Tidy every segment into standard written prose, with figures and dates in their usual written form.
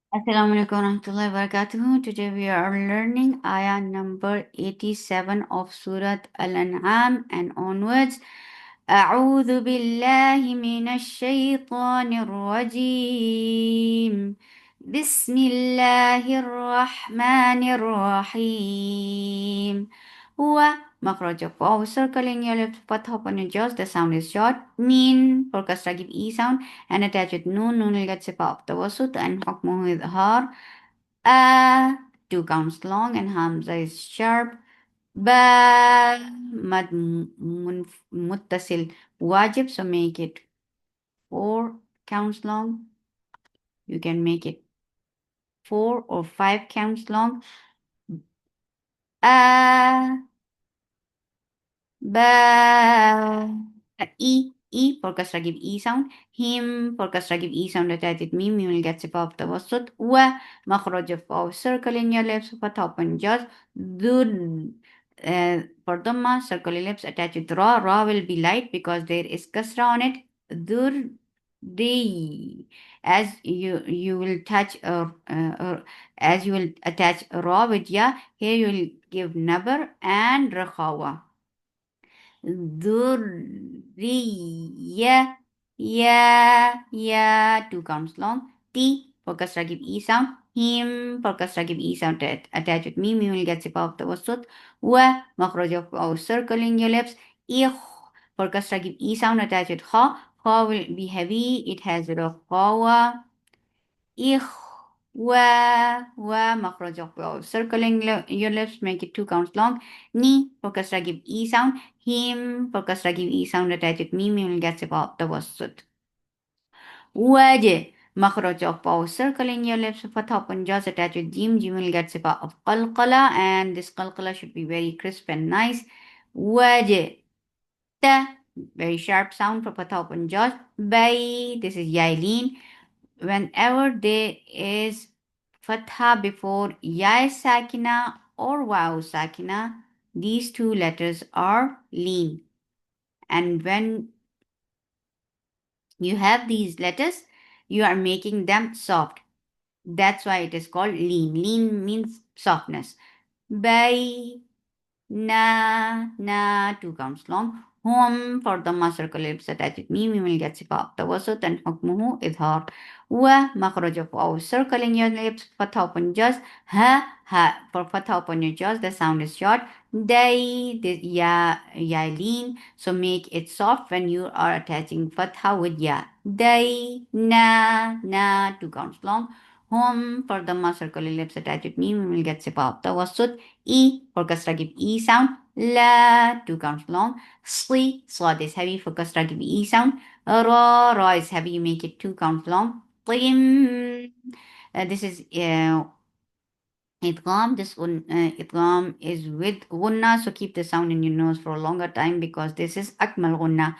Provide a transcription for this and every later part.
Assalamu alaikum warahmatullahi wabarakatuh. Today we are learning ayah number 87 of Surah Al-An'am and onwards. أعوذ بالله من الشيطان الرجيم. بسم الله الرحمن الرحيم. هو مخرج الواو circle in your lips فتح upon your jaws the sound is short min for kasra give e sound and attach with noon will get sip up tawasut and حكمه إظهار two counts long and hamza is sharp ba mad muttasil wajib so make it four counts long. You can make it four or five counts long. Ba E for kasra give E sound. Him for kasra give E sound attached with meme. You will get sip of tawassut. Wa makhraj of circle in your lips. Fatha open jaws. Dud for dhamma circle in lips attached with ra. Ra will be light because there is kasra on it. Dur di as you will touch as you will attach ra with ya. Here you will give nabar and rakhawa. Dhurriya, ya, two counts long. T for kasra give E sound. Him for kasra give E sound attach with me. Me will get sip of the wasut. Wa makhraj of our circle in your lips. Ich for kasra give E sound attach with ha. Ha will be heavy. It has rahawa. Wa makhraj of waw. Circling your lips, make it two counts long. Ni for kasra give E sound. Him for kasra give E sound attached with me will get about the wasut. Waje makhraj of waw. Circling your lips, fatha upon jaws attached with jim. Jim will get sifa of qalqala, and this qalqala should be very crisp and nice. Waje ta very sharp sound for fatha upon jaws. Bay, this is yailin. Whenever there is fatha before ya sakina or waw sakina, these two letters are lean. And when you have these letters, you are making them soft. That's why it is called lean. Lean means softness. Bay, na, two counts long. Hum for the circle lips attached with me will get sifa tawasut and hukmuhu idhar. Wa makhraj of our circle in your lips, fatha upon jaws. Ha for fatha upon your jaws, the sound is short. Day, this ya lean, so make it soft when you are attaching fatha with ya. Day, na, two counts long. Hum for the circle lips attached with me will get sifa tawasut. E for kasra give E sound. La, two counts long. Sli, slot is heavy for kasra give E sound. Ra is heavy, you make it two counts long. Qim, this is idgham. This idgham is with gunna, so keep the sound in your nose for a longer time because this is akmal gunna.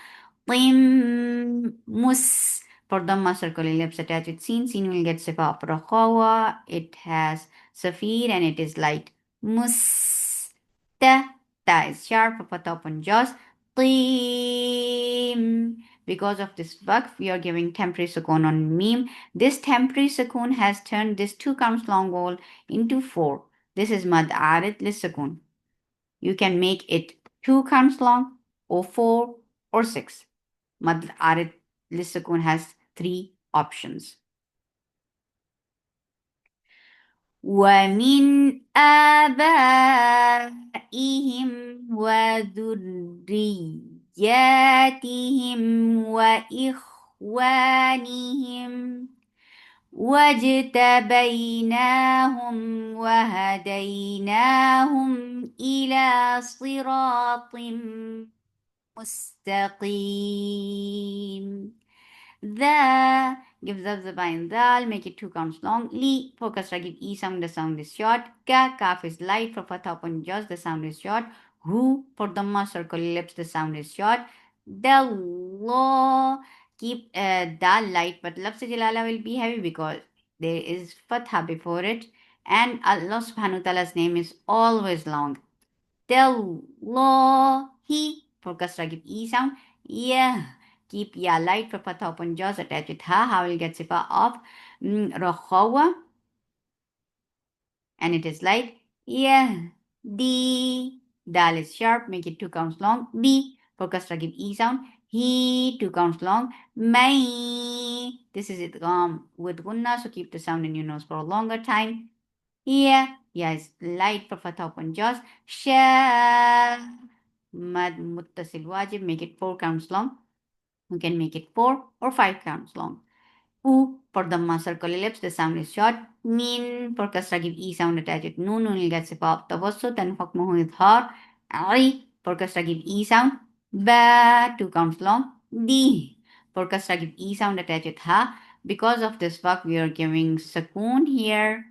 Qim, mus. For Dhamma circle ellipse attached with sin. Sin will get sifa rakhawa. It has safir and it is light. Mus. Ta is sharp for fatha upon jaws. Qim. Because of this waqf, we are giving temporary sukoon on meme. This temporary sukoon has turned this two counts long vowel into four. This is mad arid lisukun. You can make it two counts long or four or six. Mad arid lisukun has three options. ومن آبائهم وذرياتهم وإخوانهم واجتبيناهم وهديناهم إلى صراط مستقيم. The gives up the bind dal, make it two counts long. Li for kasra give e sound, the sound is short. Kaf is light for fatha upon jaws, the sound is short. Hu for dhamma circle lips, the sound is short. Dal keep dal light, but lafz jalala will be heavy because there is fatha before it, and Allah subhanahu wa ta'ala's name is always long. He for kasra give e sound. Yeah. Keep ya light for fatha upon jaws attached with ha. Ha will get sifa of rakhawa. And it is like yeah, D. Dal is sharp, make it 2 counts long. B. For kasra, give E sound. He, 2 counts long. May. This is idgham with gunna, so keep the sound in your nose for a longer time. Yeah, is light for fatha open jaws. Sha. Mad muttasil wajib, make it 4 counts long. You can make it 4 or 5 counts long. U for Dhamma circle ellipse, the sound is short. Min for Kasra, give E sound attached with Nun, will get sipab tawassut and hukmuhu idhar. I for Kasra, give E sound. Ba, 2 counts long. D for Kasra, give E sound attached with Ha. Because of this work, we are giving Sakoon here.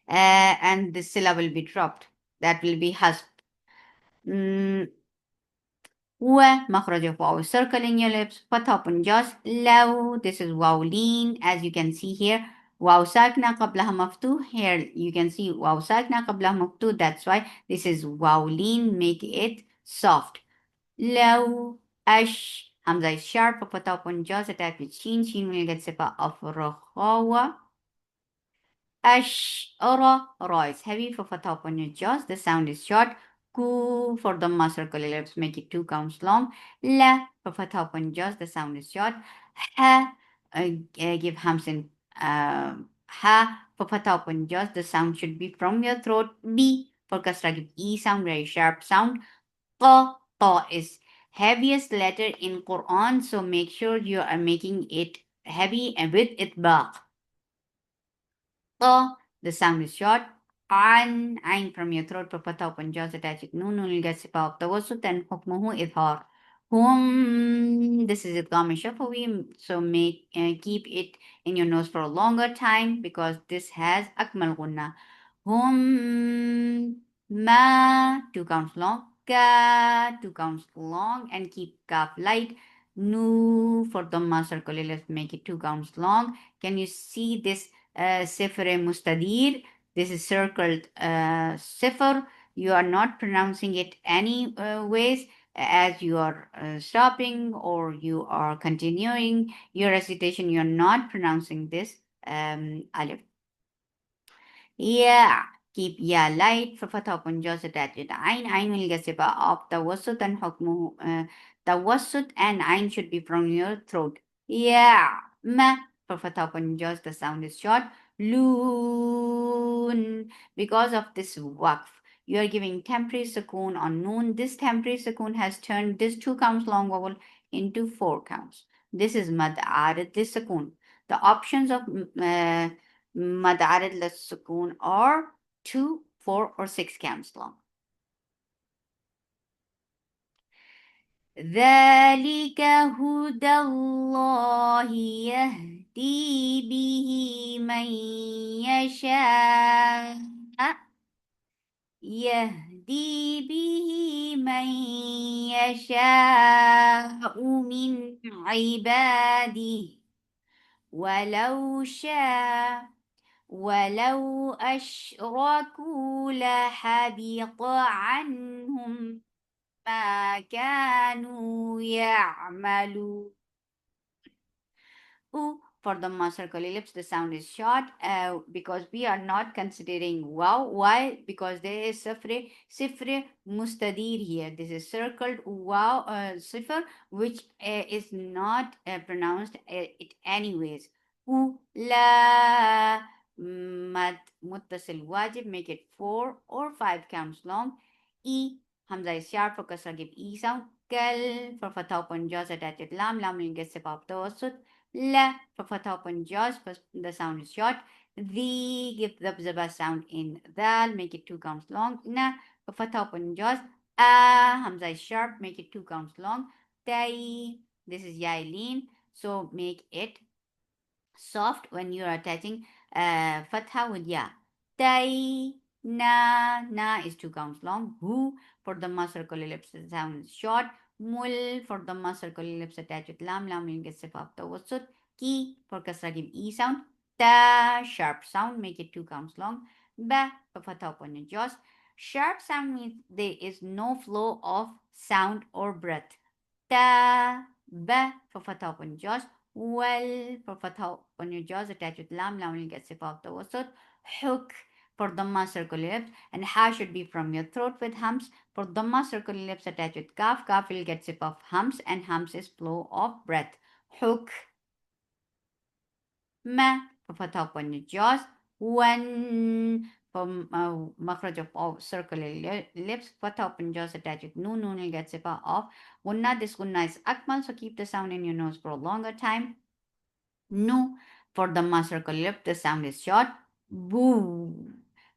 And this syllable will be dropped. That will be hasp. ومخرج of واو circle in your lips فتح open jaws لو this is واو lean as you can see here واو ساكنة قبلها مفتوح here you can see واو ساكنة قبلها مفتوح that's why this is واو lean make it soft لو أش همزة is sharp فتح open jaws attack with شين شين will get صفة of رخاوة Ash, ora, ra is heavy for fatha upon your jaws. The sound is short. Ku for the circle ellipse, make it 2 counts long. La for fatha upon jaws. The sound is short. Ha, give hamsin. Ha for fatha upon jaws. The sound should be from your throat. B for kasra, give E sound, very sharp sound. Ta is heaviest letter in Quran, so make sure you are making it heavy and with itbaq. The sound is short. An, ain from your throat for fatha open jaws attached. Noon will get sipa of tawassut and hukmuhu idhar. This is idgham shafawi, so make keep it in your nose for a longer time because this has akmal gunna. Ma, 2 counts long. Ka, 2 counts long, and keep kaf light. Nu for dhamma circle, let's make it 2 counts long. Can you see this sifr mustadir? This is circled sifr. You are not pronouncing it any ways as you are stopping or you are continuing your recitation. You are not pronouncing this alif. Yeah, keep ya light ففتح open jaws attached. Ain will get sipa of tawassut and hukmuhu. Tawassut and ain should be from your throat. Yeah, ma for fatha open jaws. The sound is short. Loon. Because of this waqf, you are giving temporary sukoon on noon. This temporary sukoon has turned this 2 counts long vowel into 4 counts. This is mad arid this sukoon. The options of Madarid للسكون are 2, 4, or 6 counts long. ذلك هدى الله يهدي به من يشاء يهدي به من يشاء من عباده ولو أشركوا لحبط عنهم ما كانوا يعملون. For the circle ellipse, the sound is short because we are not considering wow. Why? Because there is sifre mustadir here. This is circled wow sifr, which is not pronounced it anyways. La mad muttasil wajib, make it 4 or 5 counts long. E hamza is sharp for kasra, give E sound. Kal for fatha open jaws attached lam will get sipab tawassut. La for fatha open jaws, the sound is short. The give the zaba sound in dal, make it 2 counts long. Na for fatha open jaws. Hamza is sharp, make it 2 counts long. Tai, this is yailin, so make it soft when you are attaching fatha with ya. Tai, na is 2 counts long. Hu for the circle ellipse, the sound is short. Mul for the circle ellipse attached with lam will get sifab tawassut. Ki for kasra, give E sound. Ta, sharp sound, make it 2 counts long. Ba for fatha upon your jaws. Sharp sound means there is no flow of sound or breath. Ta, ba for fatha upon jaws. Well, for fatha on your jaws attached with lam, lam will get sifa of tawassut. Huk for dhamma circle lips, and ha should be from your throat with hums. For dhamma circle lips attached with kaf, kaf will get sifa of hums, and hums is flow of breath. Huk ma for fatha upon your jaws. One from makhraj of circular lips, fatha upon jaws attached with noon, noon will get sifa of gunna. This gunna is akmal, so keep the sound in your nose for a longer time. No, for the circle lip, the sound is short. Boo.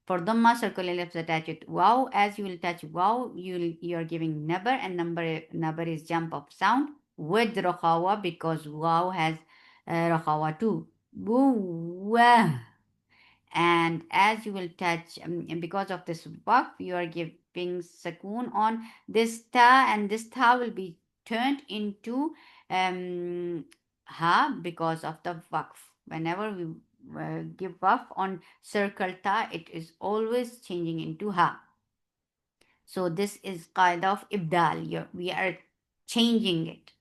For the circle lips attach it wow. As you will touch wow, you are giving number, and number is jump of sound with rakhawa because wow has rakhawa too. Boo. And as you will touch, and because of this waqf, you are giving sakoon on this ta, and this ta will be turned into um, ha because of the waqf. Whenever we give waqf on circle ta, it is always changing into ha. So this is kind of ibdal. We are changing it.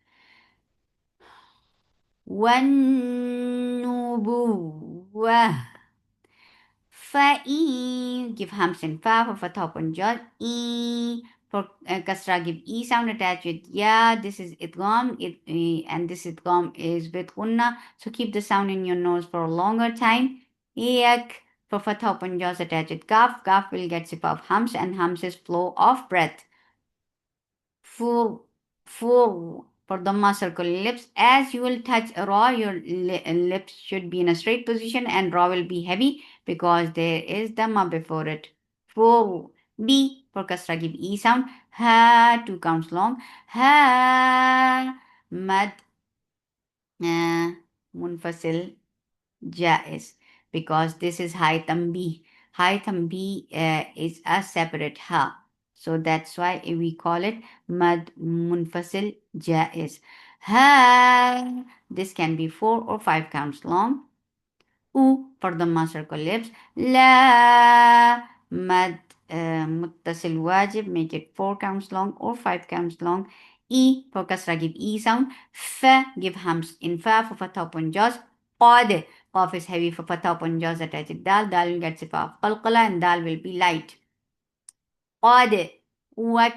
Wanubu. Fa-e, give hams and fa for fatha upon jaw. E for kasra, give e sound attached with ya. This is idgham, and this idgham is with gunna. So keep the sound in your nose for a longer time. Yak for fatha upon jaws attached with kaf. Kaf will get sifa of hams, and hams is flow of breath. Fu, fu for dhamma circle lips. As you will touch raw, your lips should be in a straight position, and raw will be heavy because there is dhamma before it. Fu, b for kasra, give e sound. Ha, 2 counts long. Ha, mad, munfasil, jais, because this is high tambi. High tambi is a separate ha. So that's why we call it mad munfasil jais. Ha, this can be 4 or 5 counts long. U for the circle lips. La, mad muttasil wajib, make it 4 counts long or 5 counts long. E for kasra, give e sound. Fa, give hams in fa for fatha upon jaws. Qad, qaf is heavy for fatha upon jaws attached. Dal, dal will get sifa of qalqala, and dal will be light. Qad, what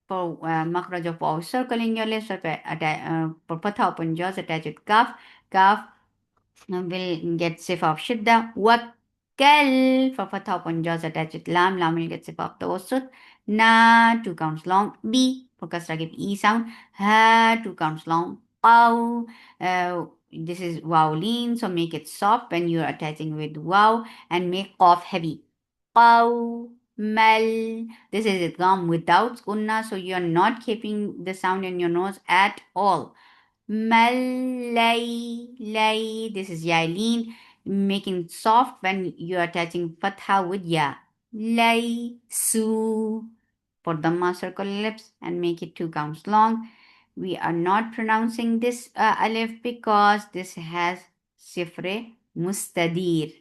for makhraj of waw, circle in your lips for fatha upon jaws attached. Kaf, kaf will get sifa of shidda. Wakkal for fatha upon jaws attached with lam. Lam will get sifa of tawassut. Na, 2 counts long. B for kasra, give e sound. Ha, 2 counts long. Qaw, this is wow lean, so make it soft when you are attaching with wow, and make qaf heavy. Qaw, mal. This is idgham without gunna, so you are not keeping the sound in your nose at all. Malay, lay. This is yaleen, making it soft when you are attaching fatha with ya. Lay, su. For dhamma, circle lips and make it 2 counts long. We are not pronouncing this alif because this has sifre mustadir.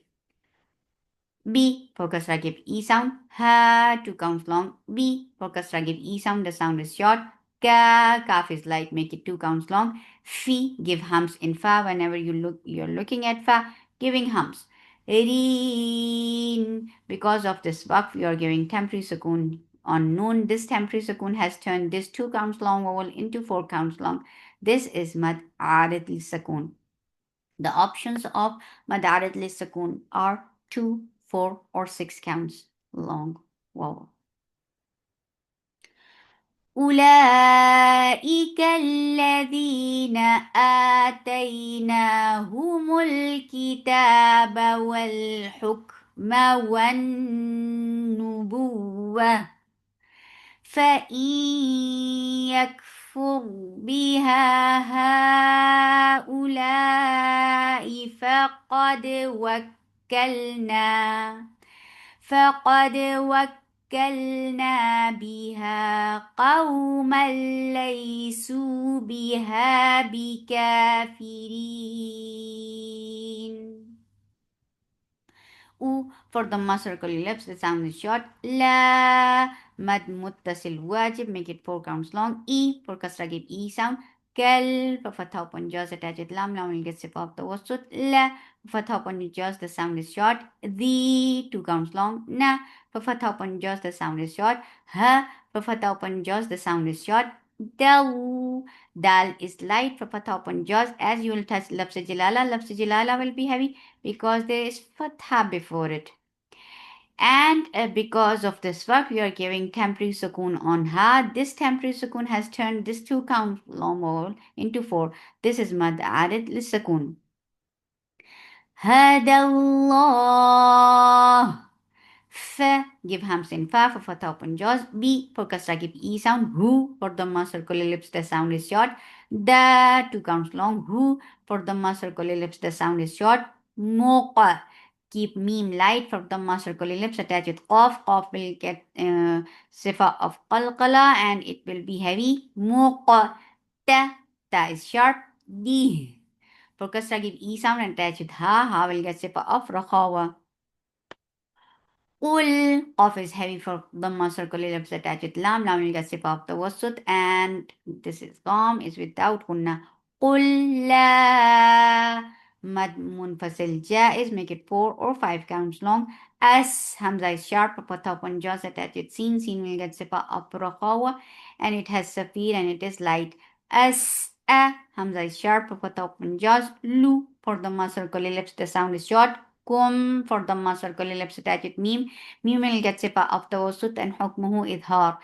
B for kasra, give e sound. Ha, 2 counts long. B for kasra, give e sound. The sound is short. Ka, kaf is light. Make it 2 counts long. Fi, give hums in fa. Whenever you're looking at fa, giving hums. Reen, because of this waqf, you are giving temporary sukoon on noon. This temporary sukoon has turned this 2 counts long vowel into 4 counts long. This is mad aridli sukoon. The options of madarid li sukoon are 2, 4, or 6 counts long vowel. أولئك الذين آتيناهم الكتاب والحكم والنبوة فإن يكفر بها هؤلاء فقد وكلنا بها قوما ليسوا بها بكافرين. U for the circle lips, the sound is short. La, mad muttasil wajib, make it 4 counts long. E for kasra, give e sound. كل بفتحة open jaws attached لام لام الجت صفة بتوسط لا بفتحة open jaws the sound is short the two counts long na بفتحة open jaws the sound is short ha بفتحة open jaws the sound is short دال dal is light بفتحة open jaws as you will touch لفظ جلالة will be heavy because there is fatha before it. And because of this work, we are giving temporary sukoon on ha. This temporary sukoon has turned this two count long vowel into four. This is mad added للسكون. هذا الله. F, give hams in fa for fatha open jaws. B, for kasra give e sound. Who, for dhamma circular lips, the sound is short. The, two counts long. Who, for dhamma circular lips, the sound is short. Moqa, keep meme light for dhamma circular lips, attach with qaf. Qaf will get sifa of qalqala and it will be heavy. Moqa, ta is sharp. D, for kasra give e sound and attach with ha. Ha will get sifa of rakhawa. Ul, Qaf is heavy for Dhamma circular lips attached with Lam. Lam will get sifa of tawassut and this is Qam is without Gunna. Qul la Mad munfasil jaiz, make it 4 or 5 counts long. As Hamza is sharp, Fatha upon jaws attached with Sin. Sin will get sifa of Rakhawa and it has Safir and it is light. As Hamza is sharp, Fatha upon jaws. Lu for Dhamma circular lips, the sound is short. Kum for the circular lips attached with meme. Meme will get sifa of tawassut and hukmuhu idhar.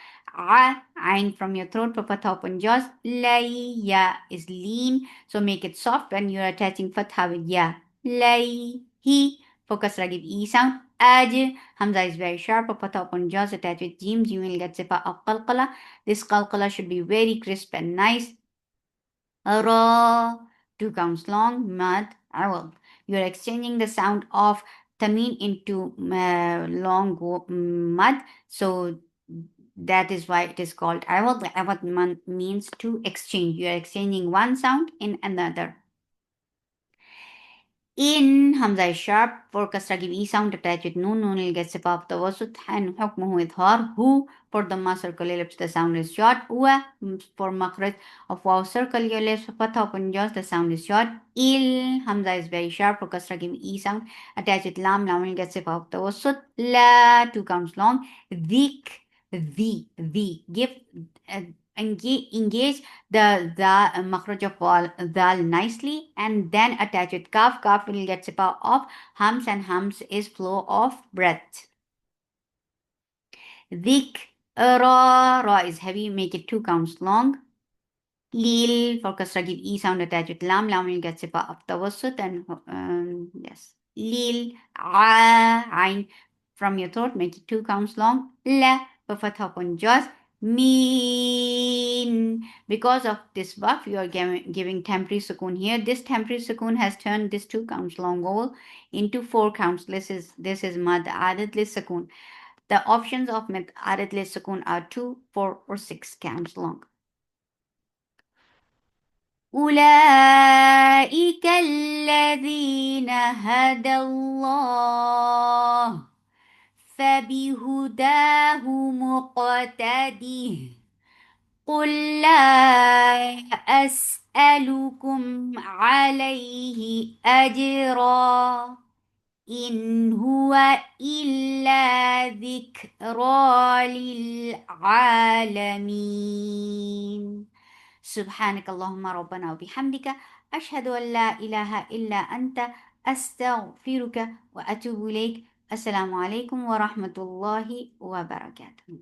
Ain from your throat for fatha open jaws. Lay, ya is lean. So make it soft when you are attaching fatha with ya. Lay, he. For kasra give e sound. Aj, Hamza is very sharp for fatha open jaws attached with jim. Jim will get sifa of qalqala. This qalqala should be very crisp and nice. Ra, two counts long, mad, awal. You are exchanging the sound of tanween into long mad. So that is why it is called awal. Awal means to exchange. You are exchanging one sound in another. In Hamza is sharp for kasra give e sound attached with noon. Noon will get sifa of tawassut and hukmuhu idhar. Who for the circular lips the sound is short. Wa for makhraj of waw circular lips fatha open jaws the sound is short. Il Hamza is very sharp for kasra give e sound attached with lam. Lam will get sifa of tawassut. La two counts long. Dik the give engage the makhraj of dal nicely and then attach with kaf. Kaf will get sifa of hums and hums is flow of breath. Dik ra is heavy, make it 2 counts long. Lil for kasra give e sound attached with lam. Lam will get sifa of tawassut and yes. Lil ain from your throat, make it 2 counts long. La for fatha upon jaws. Mean. Because of this buff, you are giving temporary sukoon here. This temporary sukoon has turned this 2 counts long vowel into 4 counts. This is mad adat lis sukoon. The options of mad adat lis sukoon are 2, 4, or 6 counts long. أولئك الذين هدى الله فبهداه مقتده قل لا أسألكم عليه أجرا إن هو إلا ذكرى للعالمين سبحانك اللهم ربنا وبحمدك أشهد أن لا إله إلا أنت أستغفرك وأتوب إليك السلام عليكم ورحمة الله وبركاته